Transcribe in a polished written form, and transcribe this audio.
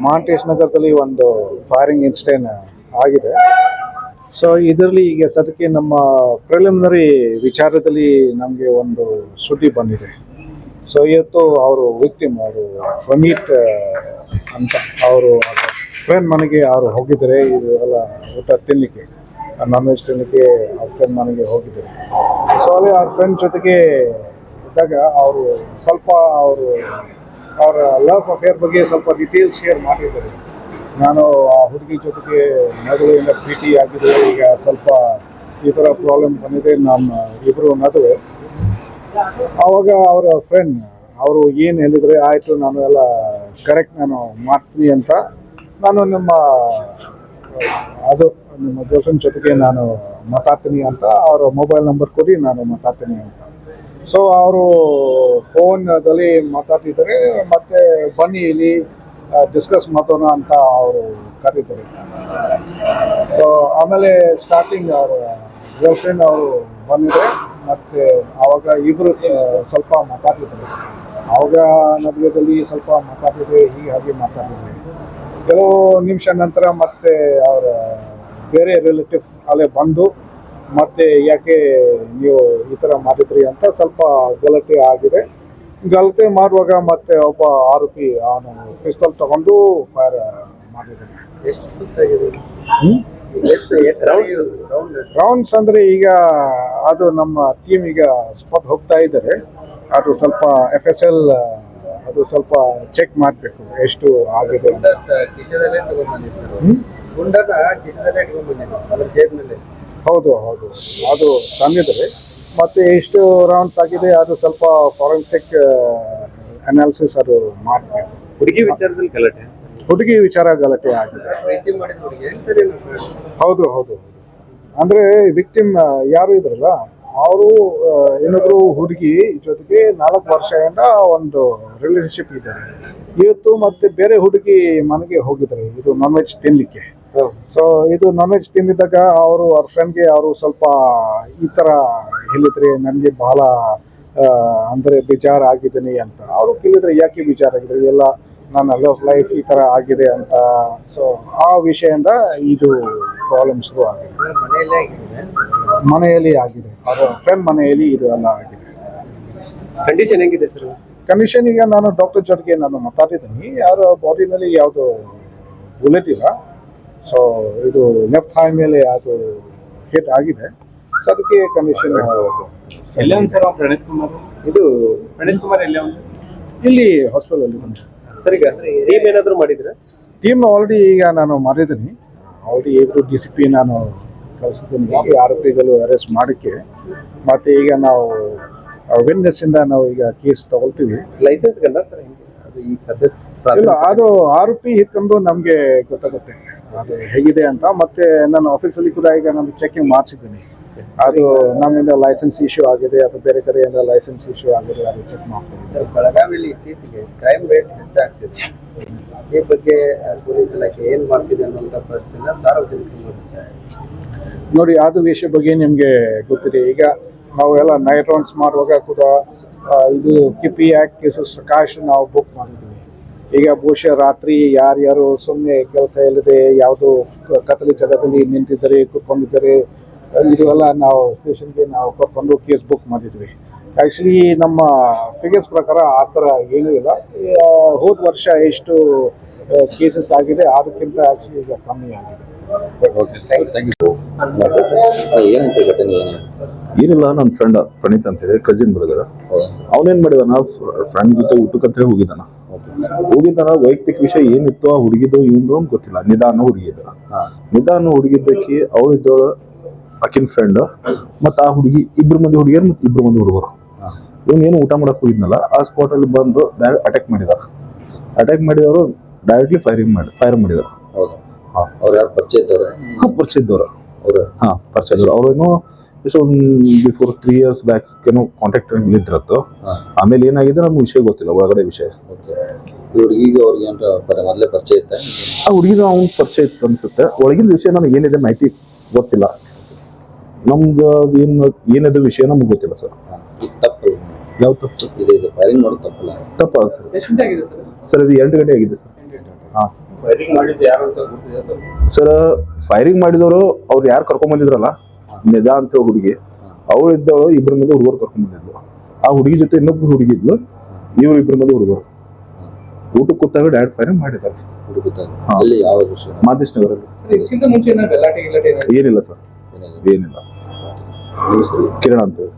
ಮಾಂಟೇಶ್ ನಗರದಲ್ಲಿ ಒಂದು firing incident ಆಗಿದೆ. ಸೊ ಇದರಲ್ಲಿ ಈಗ ಸದ್ಯಕ್ಕೆ ನಮ್ಮ ಪ್ರಿಲಿಮಿನರಿ ವಿಚಾರದಲ್ಲಿ ನಮಗೆ ಒಂದು ಸುದ್ದಿ ಬಂದಿದೆ. ಸೊ ಇವತ್ತು ಅವರು ವಿಕ್ಟಿಮ್ ಅವರು ರಮೀತ್ ಅಂತ ಅವರು ಫ್ರೆಂಡ್ ಮನೆಗೆ ಅವರು ಹೋಗಿದ್ದಾರೆ. ಇದು ಎಲ್ಲ ಊಟ ತಿನ್ನಲಿಕ್ಕೆ, ನಾನ್ ವೆಜ್ ತಿನ್ನಲಿಕ್ಕೆ ಅವ್ರ ಫ್ರೆಂಡ್ ಮನೆಗೆ ಹೋಗಿದ್ದಾರೆ. ಸೊ ಅಲ್ಲಿ ಅವ್ರ ಫ್ರೆಂಡ್ ಜೊತೆಗೆ ಇದ್ದಾಗ ಅವರು ಸ್ವಲ್ಪ ಅವರ ಲವ್ ಅಫೇರ್ ಬಗ್ಗೆ ಸ್ವಲ್ಪ ಡೀಟೇಲ್ಸ್ ಶೇರ್ ಮಾಡಿದ್ದಾರೆ. ನಾನು ಆ ಹುಡುಗಿ ಜೊತೆಗೆ ಮದುವೆಯಿಂದ ಭೇಟಿ ಆಗಿದೆ, ಈಗ ಸ್ವಲ್ಪ ಈ ಥರ ಪ್ರಾಬ್ಲಮ್ ಬಂದಿದೆ ನಮ್ಮ ಇಬ್ಬರು ನಡುವೆ. ಆವಾಗ ಅವರ ಫ್ರೆಂಡ್ ಅವರು ಏನು ಹೇಳಿದರೆ, ಆಯಿತು ನಾನು ಎಲ್ಲ ಕರೆಕ್ಟ್ ನಾನು ಮಾಡಿಸ್ತೀನಿ ಅಂತ, ನಾನು ನಿಮ್ಮ ಗರ್ಲ್ಫ್ರೆಂಡ್ ಜೊತೆಗೆ ನಾನು ಮಾತಾಡ್ತೀನಿ ಅಂತ ಅವರ ಮೊಬೈಲ್ ನಂಬರ್ ಕೊಡಿ, ನಾನು ಮಾತಾಡ್ತೀನಿ ಅಂತ. ಸೊ ಅವರು ಫೋನ್ದಲ್ಲಿ ಮಾತಾಡ್ತಿದ್ದಾರೆ, ಮತ್ತೆ ಬನ್ನಿ ಇಲ್ಲಿ ಡಿಸ್ಕಸ್ ಮಾಡೋಣ ಅಂತ ಅವರು ಕರೀತಾರೆ. ಸೊ ಆಮೇಲೆ ಸ್ಟಾರ್ಟಿಂಗ್ ಅವರು ಗರ್ಲ್ಫ್ರೆಂಡ್ ಅವರು ಬಂದಿದ್ದಾರೆ, ಮತ್ತು ಆವಾಗ ಇಬ್ಬರು ಸ್ವಲ್ಪ ಮಾತಾಡ್ತಿದ್ದಾರೆ. ಆವಾಗ ನಡುವೆದಲ್ಲಿ ಸ್ವಲ್ಪ ಮಾತಾಡ್ತಿದ್ರೆ, ಹಾಗೆ ಮಾತಾಡ್ತಿದ್ದಾರೆ. ಕೆಲವು ನಿಮಿಷ ನಂತರ ಮತ್ತೆ ಅವರ ಬೇರೆ ರಿಲೇಟಿವ್ ಅಲ್ಲೇ ಬಂದು ಮತ್ತೆ ಯಾಕೆ ನೀವು ಈ ಥರ ಮಾಡಿದ್ರಿ ಅಂತ ಸ್ವಲ್ಪ ಗಲಾಟೆ ಆಗಿದೆ. ಗಲಾಟೆ ಮಾಡುವಾಗ ಮತ್ತೆ ಒಬ್ಬ ಆರೋಪಿ ಅವನು ಪಿಸ್ತೂಲ್ ತಗೊಂಡು ಫೈರ್ ಮಾಡಿದ್ದಾನೆ. ರೌಂಡ್ಸ್ ಅಂದರೆ ಈಗ ಅದು ನಮ್ಮ ಟೀಮ್ ಈಗ ಸ್ಪಾಟ್ ಹೋಗ್ತಾ ಇದ್ದಾರೆ. ಅದು ಸ್ವಲ್ಪ FSL ಅದು ಸ್ವಲ್ಪ ಚೆಕ್ ಮಾಡಬೇಕು ಎಷ್ಟು ಆಗಿದೆ. ಹೌದು ಹೌದು, ಅದು ತಂದಿದ್ದಾರೆ. ಮತ್ತು ಎಷ್ಟು ರೌಂಡ್ಸ್ ಆಗಿದೆ ಅದು ಸ್ವಲ್ಪ ಫಾರೆನ್ಸಿಕ್ ಅನಾಲಿಸಿಸ್ ಅದು ಮಾಡಬೇಕು. ಹುಡುಗಿ ವಿಚಾರ ಗಲಾಟೆ ಆಗಿದೆ. ಹೌದು ಹೌದು, ಅಂದರೆ ವಿಕ್ಟಿಮ್ ಯಾರು ಇದ್ರಲ್ಲ ಅವರು ಇನ್ನೊಬ್ರು ಹುಡುಗಿ ಜೊತೆಗೆ 4 ವರ್ಷದಿಂದ ಒಂದು ರಿಲೇಶನ್ಶಿಪ್ ಇದ್ದಾರೆ. ಇವತ್ತು ಮತ್ತೆ ಬೇರೆ ಹುಡುಗಿ ಮನೆಗೆ ಹೋಗಿದ್ದಾರೆ, ಇದು ನಾನ್ ವೆಜ್ ತಿನ್ನಲಿಕ್ಕೆ. ಸೊ ಇದು ನಾನ್ ವೆಜ್ ತಿಂದಿದ್ದಾಗ ಅವರು ಅವ್ರ ಫ್ರೆಂಡ್ಗೆ ಅವರು ಸ್ವಲ್ಪ ಈ ಥರ ಹೇಳಿದ್ರೆ, ನನಗೆ ಬಹಳ ಅಂದರೆ ಬೇಜಾರಾಗಿದ್ದೀನಿ ಅಂತ. ಅವರು ಕೇಳಿದ್ರೆ ಯಾಕೆ ಬೇಜಾರಾಗಿದ್ರೆ, ಎಲ್ಲ ನನ್ನ ಲವ್ ಲೈಫ್ ಈ ಥರ ಆಗಿದೆ ಅಂತ. ಸೊ ಆ ವಿಷಯದಿಂದ ಇದು ಪ್ರಾಬ್ಲಮ್ ಶುರು ಆಗಿದೆ. ಮನೆಯಲ್ಲಿ ಆಗಿದೆ, ಅವರ ಫ್ರೆಂಡ್ ಮನೆಯಲ್ಲಿ ಇದು ಎಲ್ಲ ಆಗಿದೆ. ಕಂಡೀಷನ್ ಹೆಂಗಿದೆ ಸರ್? ಕಂಡೀಷನ್ ಈಗ ನಾನು ಡಾಕ್ಟರ್ ಜೊತೆಗೆ ನಾನು ಮಾತಾಡಿದ್ದೀನಿ. ಯಾರ ಬಾಡಿನಲ್ಲಿ ಯಾವುದು ಬುಲೆಟ್ ಇಲ್ಲ. ಸೊ ಇದು ಲೆಫ್ಟ್ ಹೈ ಮೇಲೆ ಅದು ಹಿಟ್ ಆಗಿದೆ. ಸೊ ಅದಕ್ಕೆ ಕಂಡೀಷನ್ ಇದು ಪ್ರಣೀತ್ ಕುಮಾರ್ ಇಲ್ಲಿ ಹಾಸ್ಪಿಟಲಲ್ಲಿ ಬಂದು ಸರ್. ಈಗ ಟೀಮ್ ಏನಾದರೂ ಮಾಡಿದ್ರೆ? ಟೀಮ್ ಆಲ್ರೆಡಿ ಈಗ ನಾನು ಮಾಡಿದ್ದೀನಿ. ಆಲ್ರೆಡಿ ಇಬ್ಬರು DCP ನಾನು ಕಳಿಸಿದ್ದೀನಿ, ಆರೋಪಿಗಳು ಅರೆಸ್ಟ್ ಮಾಡೋಕ್ಕೆ. ಮತ್ತು ಈಗ ನಾವು ವಿಟ್ನೆಸ್ಸಿಂದ ನಾವು ಈಗ ಕೇಸ್ ತಗೊಳ್ತೀವಿ. ಲೈಸೆನ್ಸ್ ಗಲ್ಲ ಸರ್ ಅದು ಈಗ ಸದ್ಯ ಇಲ್ಲ, ಅದು ಆರೋಪಿ ಹಿಡ್ಕೊಂಡು ನಮಗೆ ಗೊತ್ತಾಗುತ್ತೆ ಅದು ಹೇಗಿದೆ ಅಂತ. ಮತ್ತು ನಾನು ಆಫೀಸಲ್ಲಿ ಕೂಡ ಈಗ ನಾನು ಚೆಕಿಂಗ್ ಮಾಡಿಸಿದ್ದೀನಿ. ಅದು ನಮ್ಮಿಂದ ಲೈಸೆನ್ಸ್ ಇಶ್ಯೂ ಆಗಿದೆ ಅಥವಾ ಬೇರೆ ಕಡೆಯಿಂದ ಲೈಸೆನ್ಸ್ ಇಶ್ಯೂ ಆಗಿದೆ, ಅದು ಚೆಕ್ ಮಾಡ್ತೀನಿ. ಬೆಳಗಾವಿಯಲ್ಲಿ ಇತ್ತೀಚೆಗೆ ಕ್ರೈಮ್ ರೇಟ್ ಹೆಚ್ಚಾಗ್ತಿದೆ. ಈ ಬಗ್ಗೆ ಪೊಲೀಸ್ ಇಲಾಖೆ ಏನು ಮಾಡ್ತಿದೆ ಅನ್ನೋಂಥ ಪ್ರಶ್ನೆನ ಸಾರ್ವಜನಿಕರು ನೋಡಿ, ಅದು ವಿಷಯ ಬಗ್ಗೆ ನಿಮಗೆ ಗೊತ್ತಿದೆ. ಈಗ ನಾವು ಎಲ್ಲ ನೈಟ್ ರೌಂಡ್ಸ್ ಮಾಡುವಾಗ ಕೂಡ ಇದು KP ಆ್ಯಕ್ಟ್ ಕೇಸಸ್ ಸಾಕಷ್ಟು ನಾವು ಬುಕ್ ಮಾಡಿದ್ದೀವಿ. ಈಗ ಬಹುಶಃ ರಾತ್ರಿ ಯಾರ್ಯಾರು ಸುಮ್ಮನೆ ಕೆಲಸ ಇಲ್ಲದೆ ಯಾವುದೋ ಕತ್ತಲೆ ಜಾಗದಲ್ಲಿ ನಿಂತಿದ್ದಾರೆ, ಕೂತ್ಕೊಂಡಿದ್ದಾರೆ, ಇದು ಎಲ್ಲ ನಾವು ಸ್ಟೇಷನ್ಗೆ ನಾವು ಕರ್ಕೊಂಡು ಕೇಸ್ ಬುಕ್ ಮಾಡಿದ್ವಿ. ಆ್ಯಕ್ಚುಲಿ ನಮ್ಮ ಫಿಗರ್ಸ್ ಪ್ರಕಾರ ಆ ಥರ ಏನೂ ಇಲ್ಲ. ಹೋದ ವರ್ಷ ಎಷ್ಟು ಕೇಸಸ್ ಆಗಿದೆ ಅದಕ್ಕಿಂತ ಆ್ಯಕ್ಚುಲಿ ಈಗ ಕಮ್ಮಿ ಆಗಿದೆ. ಏನಿಲ್ಲ, ನನ್ನ ಫ್ರೆಂಡ್ ಪ್ರಣೀತ್ ಅಂತ ಹೇಳಿ ಕಸಿನ್ ಬ್ರದರ್. ಅವನೇನ್ ಮಾಡಿದಾನ, ಫ್ರೆಂಡ್ ಜೊತೆ ಊಟಕ್ಕಂತ ಹೋಗಿದ್ದಾನ. ವೈಯಕ್ತಿಕ ವಿಷಯ ಏನಿತ್ತು ಆ ಹುಡುಗಿದು ಇವಂದು ಅಂತ ಗೊತ್ತಿಲ್ಲ. ನಿಧಾನ ಹುಡುಗಿದ್ದಕ್ಕೆ ಅವಳಿದ್ದವಳು ಆಕಿನ ಫ್ರೆಂಡ್, ಮತ್ತು ಆ ಹುಡುಗಿ ಇಬ್ರು ಮಂದಿ ಹುಡುಗಿಯರು ಮತ್ತು ಇಬ್ರು ಮಂದಿ ಹುಡುಗರು. ಇವನ್ ಏನು ಊಟ ಮಾಡಕ್ ಹೋಗಿದ್ನಲ್ಲ ಆ ಸ್ಪಾಟ್ ಅಲ್ಲಿ ಬಂದು ಡೈರೆಕ್ಟ್ ಅಟ್ಯಾಕ್ ಮಾಡಿದವರು ಡೈರೆಕ್ಟ್ಲಿ ಫೈರ್ ಮಾಡಿದಾರೆ. ಪರಿಚಯದವರು. ಅವ್ರೇನೋ ಬಿಫೋರ್ 3 years ಬ್ಯಾಕ್ ಏನೋ ಕಾಂಟ್ಯಾಕ್ಟ್ ಇದ್ರತ್ತು. ಆಮೇಲೆ ಏನಾಗಿದೆ ನಮ್ಗೆ ವಿಷಯ ಗೊತ್ತಿಲ್ಲ, ಒಳಗಡೆ ವಿಷಯ. ಆ ಹುಡುಗಿದು ಅವ್ನ ಪರಿಚಯ ಇತ್ತು ಅನ್ಸುತ್ತೆ. ಒಳಗಿನ ವಿಷಯ ನನಗೆ ಏನಿದೆ ಮಾಹಿತಿ ಗೊತ್ತಿಲ್ಲ. ನಮ್ದು ಏನಿದೆ ವಿಷಯ ನಮ್ಗೆ ಗೊತ್ತಿಲ್ಲ ಸರ್. ಯಾವ ತಪ್ಪು? ತಪ್ಪ ಸರ್. ಸರ್ ಇದು 2 ಗಂಟೆ ಆಗಿದೆ ಸರ್. ಹಾ ಫೈರಿಂಗ್ ಮಾಡಿದ್ದು ಯಾರು ಅಂತ ಗೊತ್ತಿದೆ ಸರ್ ಫೈರಿಂಗ್ ಮಾಡಿದವರು ಅವ್ರು ಯಾರು ಕರ್ಕೊಂಡ್ ಬಂದಿದ್ರಲ್ಲ ನಿದಾ ಅಂತ ಹುಡುಗಿ ಅವಳು ಇದ್ದವಳು ಇಬ್ಬರ ಮಂದಿ ಹುಡುಗರು ಕರ್ಕೊಂಡ್ ಬಂದಿದ್ಲು. ಆ ಹುಡುಗಿ ಜೊತೆ ಇನ್ನೊಬ್ರು ಹುಡುಗಿ ಇದ್ಲು, ಇವ್ರು ಇಬ್ಬರ ಮಂದಿ ಹುಡುಗರು ಊಟಕ್ಕೆ ಕೂತಾಗ ಡೈರೆಕ್ಟ್ ಫೈರಿಂಗ್ ಮಾಡಿದ್ದಾರೆ. ಅಲ್ಲಿ ಯಾವ ವಿಷಯ? ಮಾದೇಶ್ ನಗರಲ್ಲಿ. ಇದಕ್ಕಿಂತ ಮುಂಚೆ ಗಲಾಟೆ ಏನಿಲ್ಲ ಸರ್, ಏನಿಲ್ಲ. ಕಿರಣ್ ಅಂತ ಹೇಳಿ.